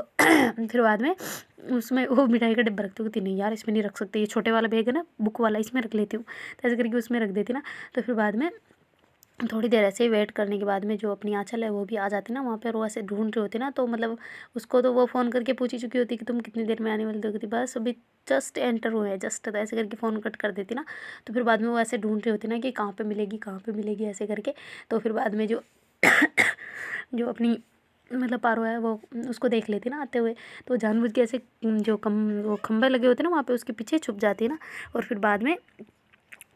फिर बाद में उसमें वो मिठाई का डिब्बा रखती हूँ कि नहीं यार इसमें नहीं रख सकते, ये छोटे वाला बैग है ना बुक वाला, इसमें रख लेती हूँ। तो ऐसे करके उसमें रख देती ना। तो फिर बाद में थोड़ी देर ऐसे ही वेट करने के बाद में जो अपनी आँचल है वो भी आ जाती ना वहाँ पर, वो ऐसे ढूंढ रही होती ना, तो मतलब उसको तो वो फ़ोन करके पूछ ही चुकी होती कि तुम कितनी देर में आने वाली, तो कहती बस अभी जस्ट एंटर हुए हैं जस्ट, तो ऐसे करके फ़ोन कट कर देती ना। तो फिर बाद में वो ऐसे ढूंढ रही होती ना कि कहाँ पे मिलेगी कहाँ पे मिलेगी ऐसे करके। तो फिर बाद में जो जो अपनी मतलब पारो है वो उसको देख लेती ना आते हुए, तो जानबूझ के ऐसे जो वो खंभे लगे होते ना वहाँ पे उसके पीछे छुप जाती है ना। और फिर बाद में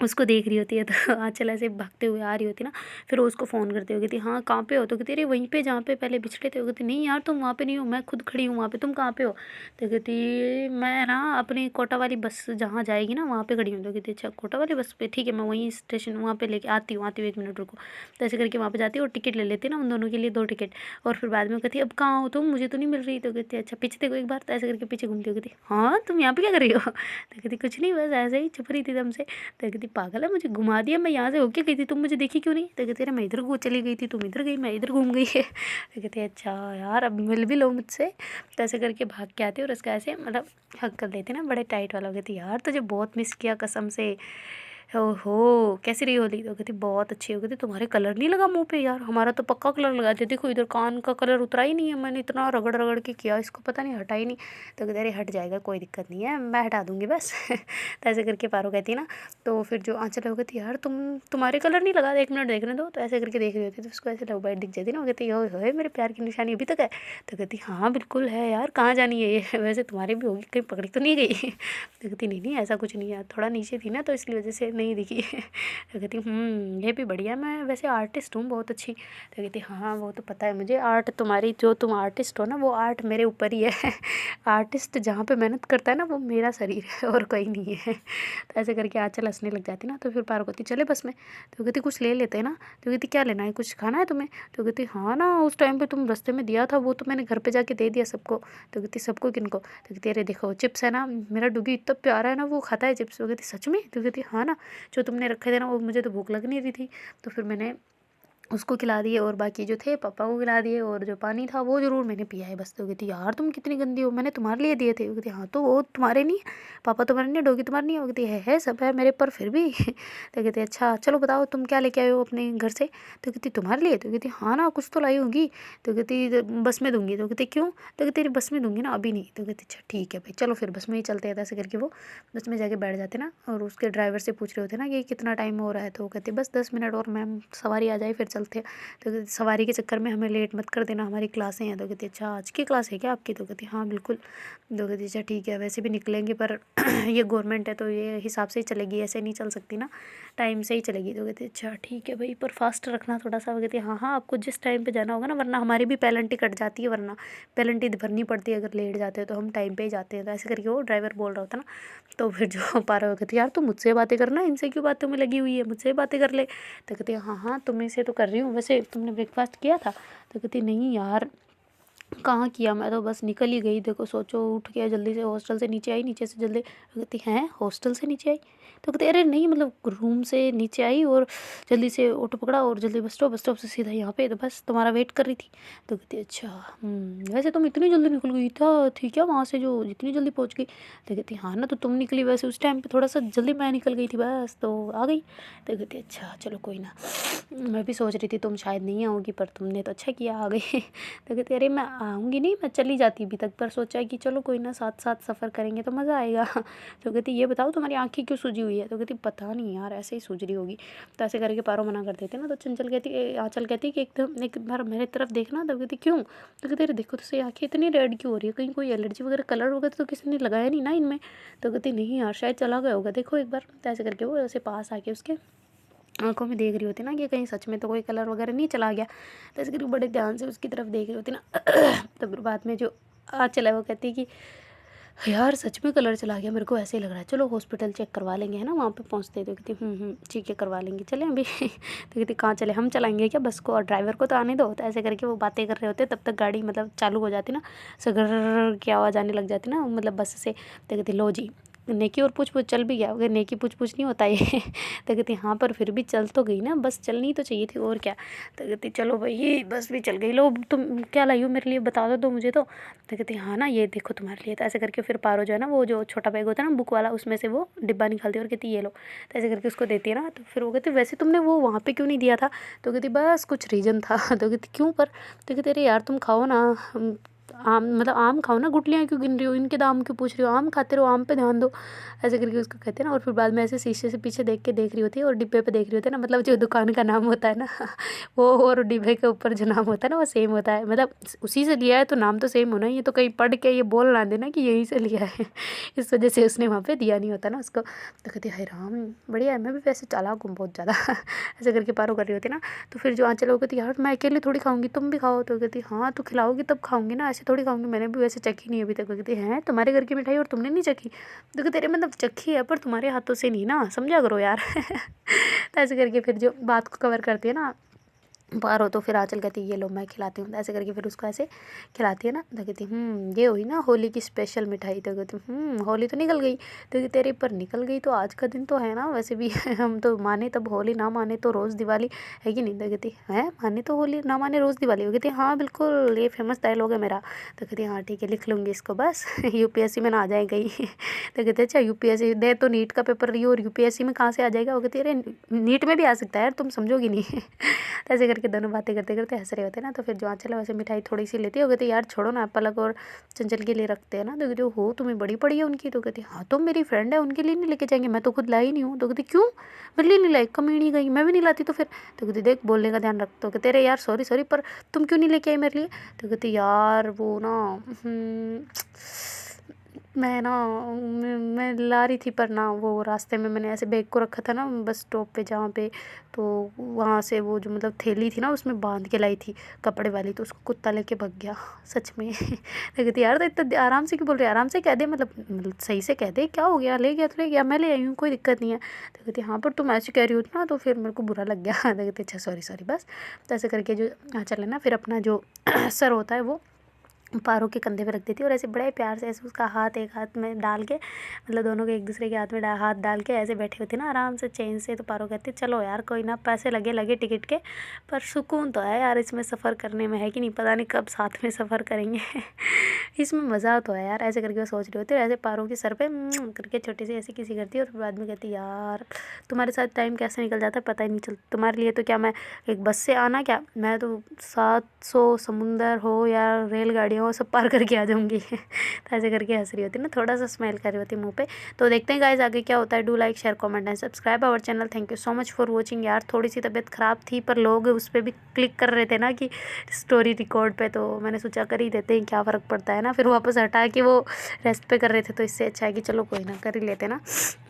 उसको देख रही होती है, तो आँचल ऐसे भागते हुए आ रही होती ना। फिर वो उसको फ़ोन करती हो, कहती हाँ कहाँ पे हो, तो कहती अरे वहीं पे जहाँ पे पहले बिछड़े थे। वो कहती नहीं यार तुम वहाँ पे नहीं हो, मैं खुद खड़ी हूँ वहाँ पे, तुम कहाँ पे हो। तो कहती मैं ना अपनी कोटा वाली बस जहाँ जाएगी ना वहाँ पे खड़ी हूँ। तो कहती अच्छा कोटा वाली बस पे, ठीक है मैं वहीं स्टेशन वहाँ पे लेके आती हूँ 1 मिनट रुको। तो ऐसे करके वहाँ पे जाती है और टिकट ले लेती ना उन दोनों के लिए 2 टिकट। और फिर बाद में कहती अब कहाँ हो तुम, मुझे तो नहीं मिल रही। तो कहती अच्छा पीछे देखो एक बार। तो ऐसे करके पीछे घूमती हो, कहती हाँ तुम यहाँ पे क्या कर रही हो। तो कहती कुछ नहीं बस ऐसे ही छुप रही थी तुमसे। तो कहती पागल है, मुझे घुमा दिया, मैं यहाँ से होके गई थी, तुम मुझे देखी क्यों नहीं। तो कहते अरे मैं इधर को चली गई थी, तुम इधर गई, मैं इधर घूम गई है। तो कहते अच्छा यार अब मिल भी लो मुझसे। तो ऐसे करके भाग के आती और उसका ऐसे मतलब हक कर देती ना बड़े टाइट वाला। कहती यार तुझे बहुत मिस किया कसम से। ओहो कैसी रही होली। तो कहती बहुत अच्छी हो। कहती तुम्हारे कलर नहीं लगा मुंह पे, यार हमारा तो पक्का कलर लगा थे, देखो इधर कान का कलर उतरा ही नहीं है, मैंने इतना रगड़ रगड़ के किया इसको पता नहीं हटा ही नहीं। तो कहते अरे हट जाएगा कोई दिक्कत नहीं है, मैं हटा दूंगी बस। तो ऐसे करके पारो कहती ना। तो फिर जो आँचल है वो कहती यार तुम्हारे कलर नहीं लगा, 1 मिनट देखने दो। तो ऐसे करके देख रही होती तो उसको ऐसे लव बाइट दिख जाती ना। वो कहती ओए होए मेरे प्यार की निशानी अभी तक है। तो कहती हाँ बिल्कुल है यार, कहाँ जानी है ये, वैसे तुम्हारी भी होगी, कहीं पकड़ी तो नहीं गई। तो कहती नहीं नहीं ऐसा कुछ नहीं है, थोड़ा नीचे थी ना तो इसलिए वजह से नहीं दिखी। तो कहती ये भी बढ़िया, मैं वैसे आर्टिस्ट हूँ बहुत अच्छी। तो कहती हाँ वो तो पता है मुझे, आर्ट तुम्हारी जो तुम आर्टिस्ट हो ना वो आर्ट मेरे ऊपर ही है। आर्टिस्ट जहाँ पे मेहनत करता है ना वो मेरा शरीर है और कोई नहीं है। तो ऐसे करके आँचल हंसने लग जाती ना। तो फिर पारो कहती चले बस में। तो कहती कुछ ले लेते हैं ना। तो कहती क्या लेना है, कुछ खाना है तुम्हें। तो कहती हाँ ना उस टाइम पे तुम रास्ते में दिया था वो तो मैंने घर पे जाके दे दिया सबको। तो कहती सबको किनको। तो कहती अरे देखो चिप्स है ना, मेरा डुगी इतना प्यारा है ना वो खाता है चिप्स। वो कहती सच में। तो कहती हाँ ना जो तुमने रखे थे ना वो मुझे तो भूख लग नहीं रही थी, तो फिर मैंने उसको खिला दिए और बाकी जो थे पापा को खिला दिए, और जो पानी था वो ज़रूर मैंने पिया है बस। तो कहती यार तुम कितनी गंदी हो, मैंने तुम्हारे लिए दिए थे। वो कहती हाँ तो वो तुम्हारे नहीं है, पापा तुम्हारे नहीं, डॉगी तुम्हारे नहीं है। वो कहती है सब है मेरे पर फिर भी। तो कहती अच्छा चलो बताओ तुम क्या लेके आए हो अपने घर से। तो कहती तुम्हारे लिए। तो कहती हाँ ना कुछ तो लाई होगी। तो कहती बस में दूंगी। तो कहती क्यों। तो कहती अरे बस में दूंगी ना अभी नहीं। तो कहती अच्छा ठीक है भाई चलो फिर बस में ही चलते हैं। ऐसे करके वो बस में जाके बैठ जाते ना, और उसके ड्राइवर से पूछ रहे होते ना कि कितना टाइम हो रहा है। तो वो कहती बस 10 मिनट और मैम, सवारी आ जाए फिर चलते हैं। तो कहती सवारी के चक्कर में हमें लेट मत कर देना, हमारी क्लासें हैं। तो कहती अच्छा आज की क्लास है क्या आपकी। तो कहती हाँ बिल्कुल। तो कहती अच्छा ठीक है, वैसे भी निकलेंगे पर ये गवर्नमेंट है तो ये हिसाब से ही चलेगी, ऐसे नहीं चल सकती ना, टाइम से ही चलेगी। तो कहती अच्छा ठीक है भाई पर फास्ट रखना थोड़ा सा। वो कहती हाँ हाँ आपको जिस टाइम पे जाना होगा ना, वरना हमारी भी पेनल्टी कट जाती है, वरना पेनल्टी भरनी पड़ती है अगर लेट जाते हैं, तो हम टाइम पे ही जाते हैं। तो ऐसे करके वो ड्राइवर बोल रहा होता ना। तो फिर जो पारा कहती यार तुम मुझसे बातें करना, इनसे क्यों बातों में लगी हुई है, मुझसे बातें कर ले। तो कहती हाँ हाँ तुम्हें से तो कर रही हूँ, वैसे तुमने ब्रेकफास्ट किया था। तो कहती नहीं यार कहाँ किया, मैं तो बस निकल ही गई। देखो सोचो, उठ के जल्दी से हॉस्टल से नीचे आई, नीचे से जल्दी कहती हैं हॉस्टल से नीचे आई, तो कहते अरे नहीं मतलब रूम से नीचे आई और जल्दी से ऑटो पकड़ा और जल्दी बस स्टॉप से सीधा यहाँ पे, तो बस तुम्हारा वेट कर रही थी। तो कहती अच्छा वैसे तुम इतनी जल्दी निकल गई थी क्या वहाँ से, जो इतनी जल्दी पहुँच गई। तो कहती हाँ ना, तो तुम निकली वैसे उस टाइम पे थोड़ा सा जल्दी मैं निकल गई थी बस, तो आ गई। तो कहती अच्छा चलो कोई ना, मैं भी सोच रही थी तुम शायद नहीं आओगी, पर तुमने तो अच्छा किया आ गई। तो कहती अरे मैं आऊँगी नहीं, मैं चली जाती अभी तक, पर सोचा कि चलो कोई ना साथ साथ सफ़र करेंगे तो मज़ा आएगा। तो कहती ये बताओ तुम्हारी आँखें क्यों सूजी हुई है। तो कहती पता नहीं यार ऐसे ही सूज रही होगी। तो ऐसे करके पारो मना कर देते ना, तो चंचल कहती आँचल कहती कि एकदम एक बार मेरे तरफ देखना। तो कहती क्यों। तो कहती अरे देखो तो सही आँखें इतनी रेड क्यों हो रही है, कहीं कोई एलर्जी वगैरह कलर वगैरह तो किसी ने लगाया नहीं ना इनमें। तो कहती नहीं यार शायद चला गया होगा, देखो एक बार। तो ऐसे करके वो ऐसे पास आके उसके आंखों में देख रही होती ना कि कहीं सच में तो कोई कलर वगैरह नहीं चला गया। तो ऐसे करके बड़े ध्यान से उसकी तरफ देख रही होती ना। तो फिर बाद में जो आँचल है वो कहती कि यार सच में कलर चला गया, मेरे को ऐसे ही लग रहा है, चलो हॉस्पिटल चेक करवा लेंगे है ना, वहाँ पे पहुँचते। तो कहती ठीक है करवा लेंगे, चलें अभी। तो कहती कहाँ चले, हम चलाएंगे क्या बस को, और ड्राइवर को तो आने दो। तो ऐसे करके वो बातें कर रहे होते, तब तक गाड़ी मतलब चालू हो जाती ना, सगर की आवाज़ आने लग जाती ना मतलब बस से। तो कहती लो जी नेकी और पूछ पूछ चल भी गया, अगर नेकी पूछ पूछ नहीं होता ये। तो कहती हाँ पर फिर भी चल तो गई ना, बस चलनी तो चाहिए थी और क्या। तो कहती चलो भाई बस भी चल गई, लो तुम क्या लाई हो मेरे लिए बता दो मुझे तो। कहती हाँ ना ये देखो तुम्हारे लिए। तो ऐसे करके फिर पारो जो है ना, वो जो छोटा बैग होता है ना बुक वाला, उसमें से वो डिब्बा निकालती है और कहती ये लो। तो ऐसे करके उसको देती है ना। तो फिर वो कहती वैसे तुमने वो वहाँ पे क्यों नहीं दिया था। तो कहती बस कुछ रीज़न था। तो कहती क्यों पर। तो कहती अरे यार तुम खाओ ना, आम मतलब आम खाओ ना, गुठलियाँ क्यों गिन रही हो, इनके दाम क्यों पूछ रही हो, आम खाते रहो, आम पे ध्यान दो। ऐसे करके उसको कहते हैं ना। और फिर बाद में ऐसे शीशे से पीछे देख रही होती है और डिब्बे पे देख रही होती है ना, मतलब जो दुकान का नाम होता है ना वो, और डिब्बे के ऊपर जो नाम होता है ना वो सेम होता है, मतलब उसी से लिया है तो नाम तो सेम होना ही है। तो कहीं पढ़ के ये बोल ना देना कि यहीं से लिया है। इस वजह से उसने वहाँ पे दिया नहीं होता ना उसको। तो कहती हाय राम बढ़िया है, मैं भी वैसे चालाक हूँ बहुत ज़्यादा। ऐसे करके पारो कर रही होती ना। तो फिर जो आँचल वो कहती यार मैं अकेले थोड़ी खाऊंगी, तुम भी खाओ। तो कहती हाँ तू खिलाओगी तब खाऊंगी ना, ऐसे थोड़ी खाऊंगी, मैंने भी वैसे चखी नहीं अभी तक। कहती हैं तुम्हारे घर की मिठाई और तुमने नहीं चखी। तो कहते अरे मतलब चखी है पर तुम्हारे हाथों से नहीं ना, समझा करो यार। तो ऐसे करके फिर जो बात को कवर करती है ना पारो, तो फिर आँचल कहती है ये लो मैं खिलाती हूँ। ऐसे करके फिर उसको ऐसे खिलाती है ना। तो कहती ये हुई ना होली की स्पेशल मिठाई। तो कहती होली तो निकल गई। तो कहती तेरे पर निकल गई तो आज का दिन तो है ना वैसे भी। हम तो माने तब होली, ना माने तो रोज़ दिवाली, है कि नहीं। तो कहती है माने तो होली, ना माने रोज़ दिवाली। वो कहती हाँ बिल्कुल ये फेमस डायलॉग है मेरा। तो कहती हाँ ठीक है लिख लूँगी इसको बस। यूपीएससी में ना आ जाए कहीं। तो कहते अच्छा यूपीएससी दे तो नीट का पेपर रही और यूपीएससी में कहाँ से आ जाएगा। वो कहती अरे नीट में भी आ सकता है यार, तुम समझोगी नहीं। तो ऐसे करके दोनों बातें करते करते हंस रहे होते हैं ना। तो फिर जो आँचल है वैसे मिठाई थोड़ी सी लेती है, वो कहती यार छोड़ो ना पलक और चंचल के लिए रखते हैं ना। तो कहती हो तुम्हें बड़ी पड़ी है उनकी। तो कहती हाँ तुम मेरी फ्रेंड है, उनके लिए नहीं लेके जाएंगे, मैं तो खुद लाई नहीं हूँ। तो कहती क्यों, मेरे लिए नहीं लाई, कमीनी गई, मैं भी नहीं लाती तो फिर। तो कहती देख बोलने का ध्यान रख। तो कहते अरे यार सॉरी पर तुम क्यों नहीं लेके आई मेरे लिए। तो कहती यार वो ना मैं ना मैं ला रही थी, पर ना वो रास्ते में मैंने ऐसे बैग को रखा था ना बस स्टॉप पे जहाँ पे, तो वहाँ से वो जो मतलब थैली थी ना उसमें बांध के लाई थी कपड़े वाली, तो उसको कुत्ता लेके भग गया सच में। तो कहती यार तो इतना आराम से क्यों बोल रही है, आराम से कह दे, मतलब सही से कह दे क्या हो गया, ले गया तो ले गया, मैं ले आई हूँ कोई दिक्कत नहीं है। तो कहती हाँ पर तुम ऐसे कह रही हो ना तो फिर मेरे को बुरा लग गया। तो कहती अच्छा सॉरी बस। तो ऐसे करके जो चले ना, फिर अपना जो सर होता है वो पारो के कंधे पे रख देती है और ऐसे बड़े प्यार से ऐसे उसका हाथ एक हाथ में डाल के, मतलब दोनों के एक दूसरे के हाथ में हाथ डाल के ऐसे बैठे होते ना आराम से चैन से। तो पारो कहती चलो यार कोई ना, पैसे लगे टिकट के, पर सुकून तो है यार इसमें सफ़र करने में, है कि नहीं, पता नहीं कब साथ में सफ़र करेंगे। इसमें मज़ा तो है यार। ऐसे करके वो सोच रही होती है, ऐसे पारो के सर पे करके छोटी सी ऐसी किसी करती है और फिर बाद में कहती यार तुम्हारे साथ टाइम कैसे निकल जाता है पता ही नहीं चलता। तुम्हारे लिए तो क्या मैं एक बस से आना, क्या मैं तो 700 समुंदर हो या रेलगाड़ी वो सब पार करके आ जाऊंगी। तो ऐसे करके हंस रही होती है ना, थोड़ा सा स्माइल कर रही होती है मुंह पे। तो देखते हैं गाइस आगे क्या होता है। Do like share comment and subscribe our channel. Thank you so much for watching. यार थोड़ी सी तबीयत ख़राब थी पर लोग उस पर भी क्लिक कर रहे थे ना कि स्टोरी रिकॉर्ड पे, तो मैंने सोचा कर ही देते हैं, क्या फ़र्क पड़ता है ना। फिर वापस हटा के वो रेस्ट पे कर रहे थे, तो इससे अच्छा है कि चलो कोई ना कर ही लेते ना।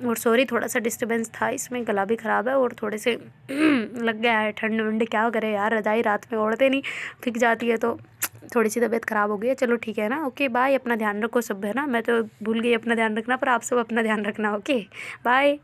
और सॉरी थोड़ा सा डिस्टर्बेंस था इसमें, गला भी ख़राब है और थोड़े से लग गया है ठंड वंड, क्या करे यार, रजाई रात में ओढ़ते नहीं, फिक जाती है, तो थोड़ी सी तबीयत ख़राब हो गई है। चलो ठीक है ना, ओके बाय, अपना ध्यान रखो सब, है ना। मैं तो भूल गई अपना ध्यान रखना, पर आप सब अपना ध्यान रखना, ओके बाय।